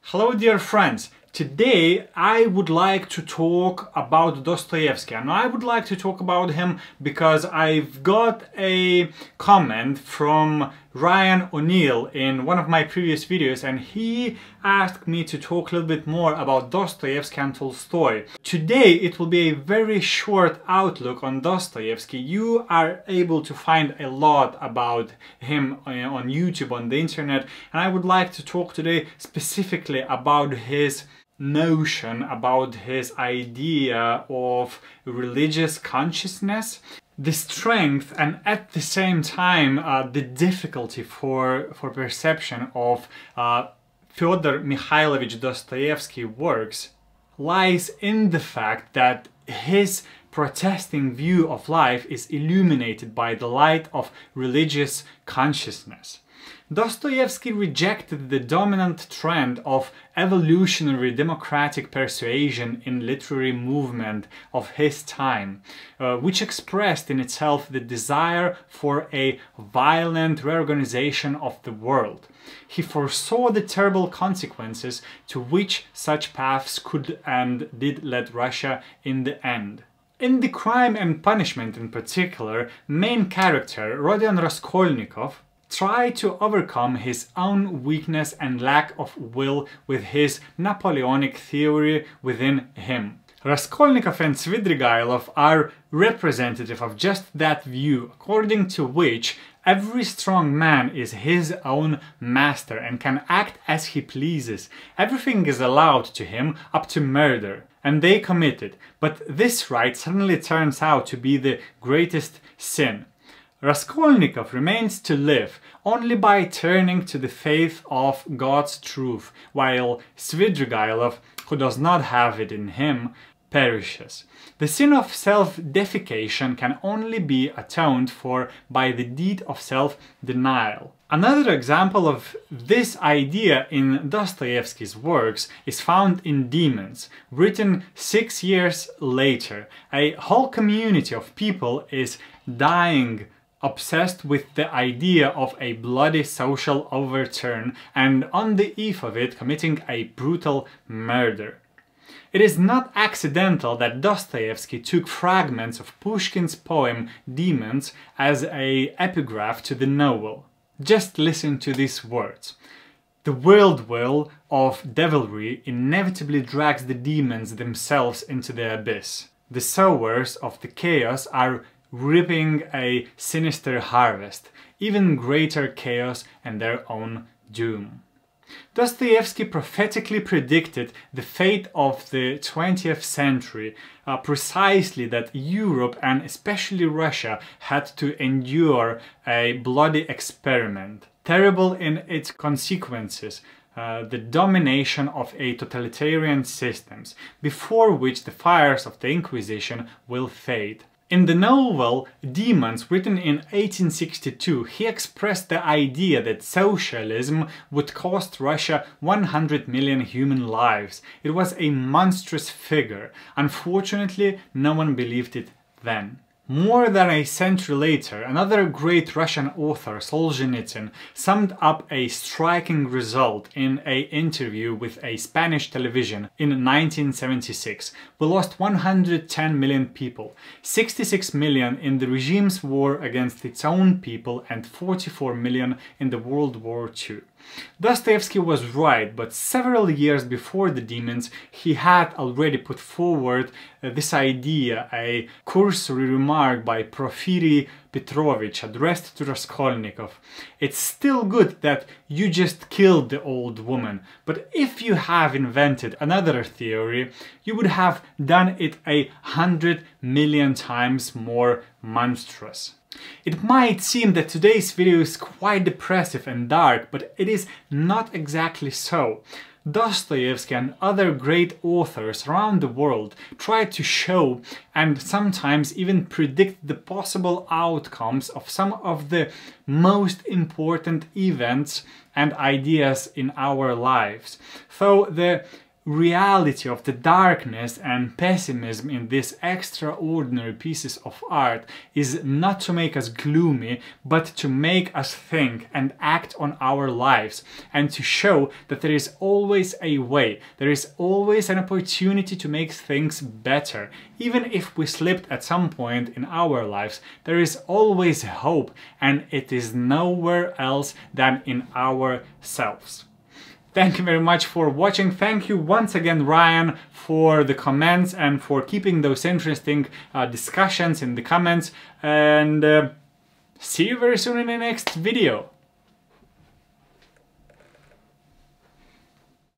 Hello dear friends, today I would like to talk about Dostoevsky, and I would like to talk about him because I've got a comment from Ryan O'Neill in one of my previous videos, and he asked me to talk a little bit more about Dostoevsky and Tolstoy. Today it will be a very short outlook on Dostoevsky. You are able to find a lot about him on YouTube, on the internet, and I would like to talk today specifically about his notion, about his idea of religious consciousness, the strength and at the same time the difficulty for perception of Fyodor Mikhailovich Dostoevsky works lies in the fact that his protesting view of life is illuminated by the light of religious consciousness. Dostoevsky rejected the dominant trend of evolutionary democratic persuasion in literary movement of his time, which expressed in itself the desire for a violent reorganization of the world. He foresaw the terrible consequences to which such paths could and did lead Russia in the end. In The Crime and Punishment in particular, main character Rodion Raskolnikov tried to overcome his own weakness and lack of will with his Napoleonic theory within him. Raskolnikov and Svidrigailov are representative of just that view, according to which every strong man is his own master and can act as he pleases. Everything is allowed to him up to murder, and they commit it. But this right suddenly turns out to be the greatest sin. Raskolnikov remains to live only by turning to the faith of God's truth, while Svidrigailov, who does not have it in him, perishes. The sin of self-deification can only be atoned for by the deed of self-denial. Another example of this idea in Dostoevsky's works is found in Demons, written 6 years later. A whole community of people is dying, obsessed with the idea of a bloody social overturn, and on the eve of it committing a brutal murder. It is not accidental that Dostoevsky took fragments of Pushkin's poem Demons as an epigraph to the novel. Just listen to these words. The whirlwind of devilry inevitably drags the demons themselves into the abyss. The sowers of the chaos are reaping a sinister harvest, even greater chaos and their own doom. Dostoevsky prophetically predicted the fate of the 20th century, precisely that Europe and especially Russia had to endure a bloody experiment, terrible in its consequences, the domination of a totalitarian systems, before which the fires of the Inquisition will fade. In the novel Demons, written in 1862, he expressed the idea that socialism would cost Russia 100 million human lives. It was a monstrous figure. Unfortunately, no one believed it then. More than a century later, another great Russian author, Solzhenitsyn, summed up a striking result in an interview with a Spanish television in 1976. We lost 110 million people, 66 million in the regime's war against its own people and 44 million in the World War II. Dostoevsky was right, but several years before the Demons he had already put forward this idea, a cursory remark by Porfiry Petrovich addressed to Raskolnikov. It's still good that you just killed the old woman, but if you have invented another theory, you would have done it 100 million times more monstrous. It might seem that today's video is quite depressive and dark, but it is not exactly so. Dostoevsky and other great authors around the world tried to show and sometimes even predict the possible outcomes of some of the most important events and ideas in our lives. So the reality of the darkness and pessimism in these extraordinary pieces of art is not to make us gloomy, but to make us think and act on our lives, and to show that there is always a way, there is always an opportunity to make things better. Even if we slipped at some point in our lives, there is always hope, and it is nowhere else than in ourselves. Thank you very much for watching. Thank you once again, Ryan, for the comments and for keeping those interesting discussions in the comments. And see you very soon in the next video.